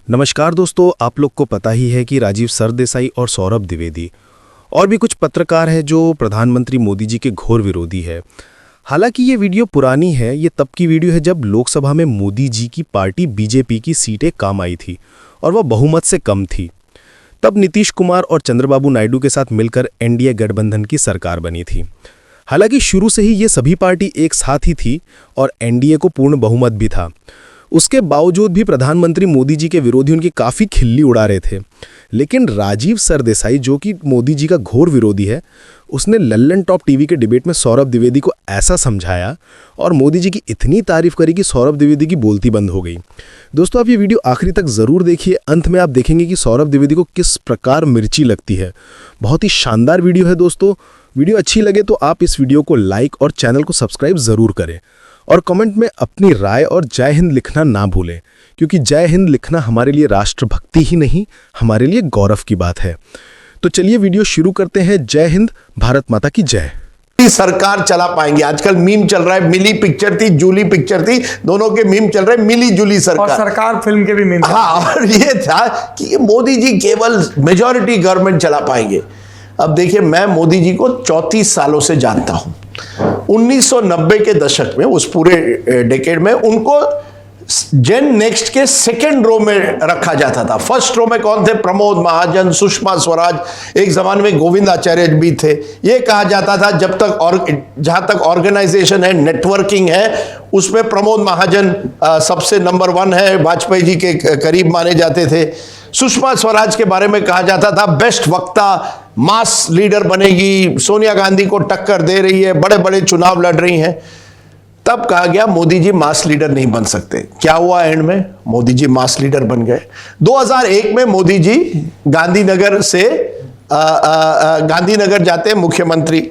नमस्कार दोस्तों, आप लोग को पता ही है कि राजीव सरदेसाई और सौरभ द्विवेदी और भी कुछ पत्रकार हैं जो प्रधानमंत्री मोदी जी के घोर विरोधी है। हालांकि ये वीडियो पुरानी है, ये तब की वीडियो है जब लोकसभा में मोदी जी की पार्टी बीजेपी की सीटें कम आई थी और वह बहुमत से कम थी। तब नीतीश कुमार और चंद्रबाबू नायडू के साथ मिलकर एनडीए गठबंधन की सरकार बनी थी। हालांकि शुरू से ही ये सभी पार्टी एक साथ ही थी और एनडीए को पूर्ण बहुमत भी था। उसके बावजूद भी प्रधानमंत्री मोदी जी के विरोधी उनकी काफ़ी खिल्ली उड़ा रहे थे। लेकिन राजीव सरदेसाई, जो कि मोदी जी का घोर विरोधी है, उसने लल्लन टॉप टीवी के डिबेट में सौरभ द्विवेदी को ऐसा समझाया और मोदी जी की इतनी तारीफ करी कि सौरभ द्विवेदी की बोलती बंद हो गई। दोस्तों, आप ये वीडियो आखिरी तक ज़रूर देखिए। अंत में आप देखेंगे कि सौरभ द्विवेदी को किस प्रकार मिर्ची लगती है। बहुत ही शानदार वीडियो है दोस्तों। वीडियो अच्छी लगे तो आप इस वीडियो को लाइक और चैनल को सब्सक्राइब ज़रूर करें और कमेंट में अपनी राय और जय हिंद लिखना ना भूलें, क्योंकि जय हिंद लिखना हमारे लिए राष्ट्रभक्ति ही नहीं, हमारे लिए गौरव की बात है। तो चलिए वीडियो शुरू करते हैं। जय हिंद, भारत माता की जय। सरकार चला पाएंगे। आजकल मीम चल रहा है, मिली पिक्चर थी, जूली पिक्चर थी, दोनों के मीम चल रहे हैं, मिली जुली सरकार। और सरकार फिल्म के भी मीम। हाँ, और ये था कि मोदी जी केवल मेजॉरिटी गवर्नमेंट चला पाएंगे। अब देखिए, मैं मोदी जी को 34 सालों से जानता हूं। 1990 के दशक में, उस पूरे डेकेड में उनको जेन नेक्स्ट के सेकेंड रो में रखा जाता था। फर्स्ट रो में कौन थे? प्रमोद महाजन, सुषमा स्वराज, एक जमाने में गोविंद आचार्य भी थे। ये कहा जाता था जब तक और जहां तक ऑर्गेनाइजेशन है, नेटवर्किंग है, उसमें प्रमोद महाजन सबसे नंबर 1 है, वाजपेयी जी के करीब माने जाते थे। सुषमा स्वराज के बारे में कहा जाता था बेस्ट वक्ता, मास लीडर बनेगी, सोनिया गांधी को टक्कर दे रही है, बड़े बड़े चुनाव लड़ रही हैं। तब कहा गया मोदी जी मास लीडर नहीं बन सकते। क्या हुआ? एंड में मोदी जी मास लीडर बन गए। 2001 में मोदी जी गांधीनगर से गांधीनगर जाते हैं मुख्यमंत्री।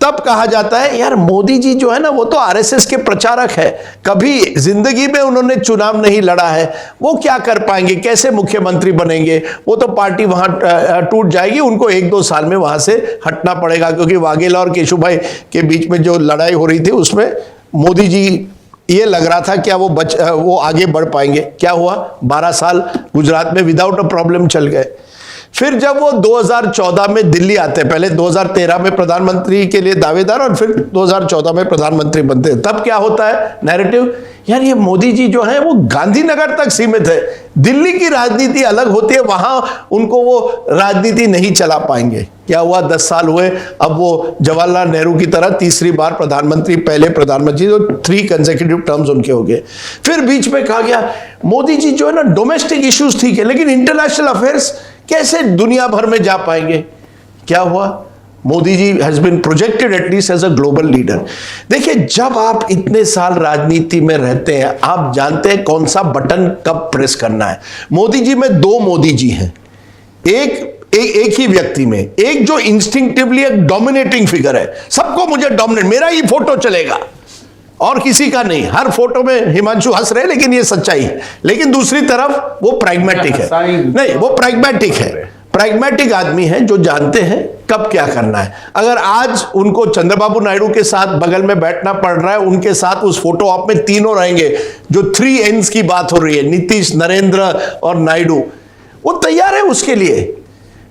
तब कहा जाता है यार मोदी जी जो है ना, वो तो आरएसएस के प्रचारक है, कभी जिंदगी में उन्होंने चुनाव नहीं लड़ा है, वो क्या कर पाएंगे, कैसे मुख्यमंत्री बनेंगे? वो तो पार्टी वहां टूट जाएगी, उनको 1-2 साल में वहां से हटना पड़ेगा। क्योंकि वाघेला और केशुभाई के बीच में जो लड़ाई हो रही थी, उसमें मोदी जी ये लग रहा था क्या वो आगे बढ़ पाएंगे। क्या हुआ? 12 साल गुजरात में विदाउट अ प्रॉब्लम चल गए। फिर जब वो 2014 में दिल्ली आते हैं, पहले 2013 में प्रधानमंत्री के लिए दावेदार और फिर 2014 में प्रधानमंत्री बनते हैं, तब क्या होता है नैरेटिव? यार ये मोदी जी जो है वो गांधीनगर तक सीमित है, दिल्ली की राजनीति अलग होती है, वहां उनको वो राजनीति नहीं चला पाएंगे। क्या हुआ? 10 साल हुए, अब वो जवाहरलाल नेहरू की तरह तीसरी बार प्रधानमंत्री, पहले प्रधानमंत्री तो 3 कंसेक्यूटिव टर्म्स उनके हो गए। फिर बीच में कहा गया मोदी जी जो है ना, डोमेस्टिक इश्यूज ठीक है, लेकिन इंटरनेशनल अफेयर्स कैसे दुनिया भर में जा पाएंगे? क्या हुआ? Modi ji has been projected at least as a global leader. देखिए, जब आप इतने साल राजनीति में रहते हैं, आप जानते हैं कौन सा बटन कब प्रेस करना है। मोदी जी में 2 मोदी जी हैं, एक ही व्यक्ति में। एक जो इंस्टिंक्टिवली एक डोमिनेटिंग फिगर है, सबको मुझे डोमिनेट, मेरा ही फोटो चलेगा और किसी का नहीं। हर फोटो में हिमांशु हंस रहे, लेकिन ये सच्चाई है। लेकिन दूसरी तरफ वो प्रैग्मेटिक है, नहीं वो प्रैग्मेटिक है, प्रैग्मेटिक आदमी है जो जानते हैं कब क्या करना है। अगर आज उनको चंद्रबाबू नायडू के साथ बगल में बैठना पड़ रहा है, उनके साथ उस फोटो ऑप में तीनों रहेंगे, जो 3 N's की बात हो रही है, नीतीश, नरेंद्र और नायडू, वो तैयार है उसके लिए।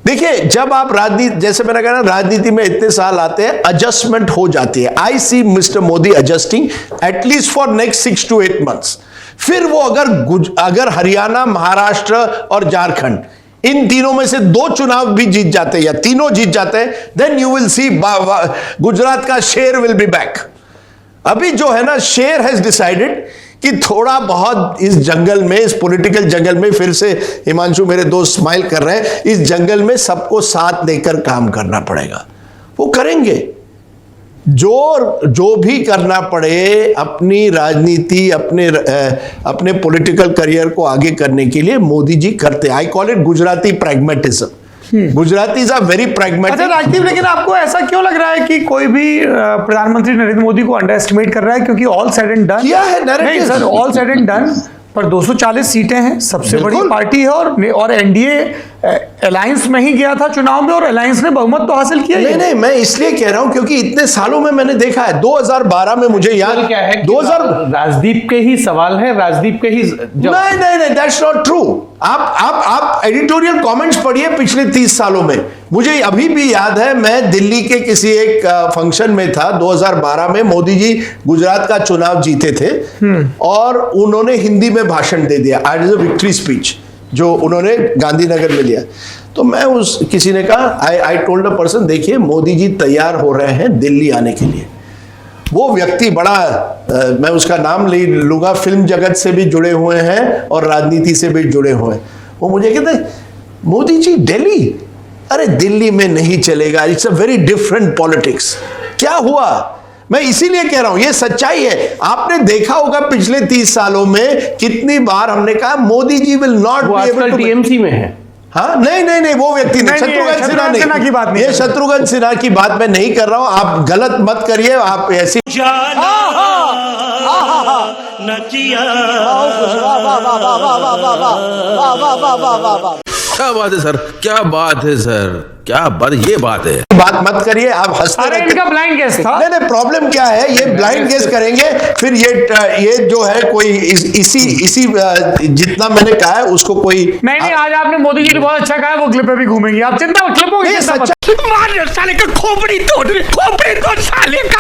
देखिए, जब आप राजनीति, जैसे मैंने कहा ना, राजनीति में इतने साल आते हैं, एडजस्टमेंट हो जाती है। I see mister Modi adjusting at least for next 6 to 8 months। फिर वो अगर हरियाणा, महाराष्ट्र और झारखंड, इन तीनों में से 2 चुनाव भी जीत जाते हैं या तीनों जीत जाते हैं, then you will see Gujarat का शेर विल बी बैक। अभी जो है ना, शेर हैज डिसाइडेड कि थोड़ा बहुत इस जंगल में, इस पॉलिटिकल जंगल में, फिर से हिमांशु मेरे दोस्त स्माइल कर रहे हैं, इस जंगल में सबको साथ लेकर काम करना पड़ेगा। वो करेंगे जो भी करना पड़े, अपनी राजनीति, अपने पॉलिटिकल करियर को आगे करने के लिए मोदी जी करते। I call it Gujarati pragmatism. Gujaratis are very pragmatic. अच्छा राजदीप, लेकिन आपको ऐसा क्यों लग रहा है कि कोई भी प्रधानमंत्री नरेंद्र मोदी को अंडर एस्टिमेट कर रहा है? क्योंकि ऑल सेड एंड डन क्या है नैरेटिव? नहीं sir, all said and done पर 240 सीटें हैं, सबसे बड़ी बिल्कुल। पार्टी है और एनडीए अलायंस में ही गया था चुनाव में और अलायंस ने बहुमत तो हासिल किया ही नहीं है। नहीं, मैं इसलिए कह रहा हूं क्योंकि इतने सालों में मैंने देखा है। 2012 में मुझे याद क्या है कि 2000 राजदीप के ही सवाल है, राजदीप के ही नहीं नहीं नहीं, दैट्स नॉट ट्रू। आप एडिटोरियल कमेंट्स पढ़िए पिछले 30 सालों में। मुझे अभी भी याद है, मैं दिल्ली के किसी एक फंक्शन में था 2012 में। मोदी जी गुजरात का चुनाव जीते थे और उन्होंने हिंदी में भाषण दे दिया एज अ विक्ट्री स्पीच, जो उन्होंने गांधीनगर में लिया। तो मैं किसी ने कहा, आई टोल्ड अ पर्सन, देखिए मोदी जी तैयार हो रहे हैं दिल्ली आने के लिए। वो व्यक्ति बड़ा मैं उसका नाम ले लूंगा, फिल्म जगत से भी जुड़े हुए हैं और राजनीति से भी जुड़े हुए हैं। वो मुझे कहते, मोदी जी दिल्ली, अरे दिल्ली में नहीं चलेगा, it's a very different politics. क्या हुआ? मैं इसीलिए कह रहा हूं, ये सच्चाई है। आपने देखा होगा पिछले 30 सालों में कितनी बार हमने कहा मोदी जी विल नॉट वो बी एबल आजकल टू। टीएमसी में है। हाँ नहीं नहीं नहीं, वो व्यक्ति नहीं, नहीं, शत्रुघ्न सिन्हा शत्रुघ्न सिन्हा की बात नहीं, नहीं ये कर रहा। शत्रुघ्न सिन्हा की बात मैं नहीं कर रहा हूं। आप गलत मत करिए, आप ऐसी क्या बात है सर, क्या बात है सर, क्या बात, ये बात है। बात मत करिए, आप हंसते अरे रहते। इनका ब्लाइंड गेस था। नहीं नहीं, प्रॉब्लम क्या है, ये ब्लाइंड गेस करेंगे फिर ये जो है कोई इसी जितना मैंने कहा है उसको कोई नहीं, आज आपने मोदी जी ने बहुत अच्छा कहा है, वो क्लिप पे भी घूमेंगी। आप चिंता क्लिपों की नहीं, चिंता मत सच्चा- मार साले का खोपड़ी तोड़ साले का।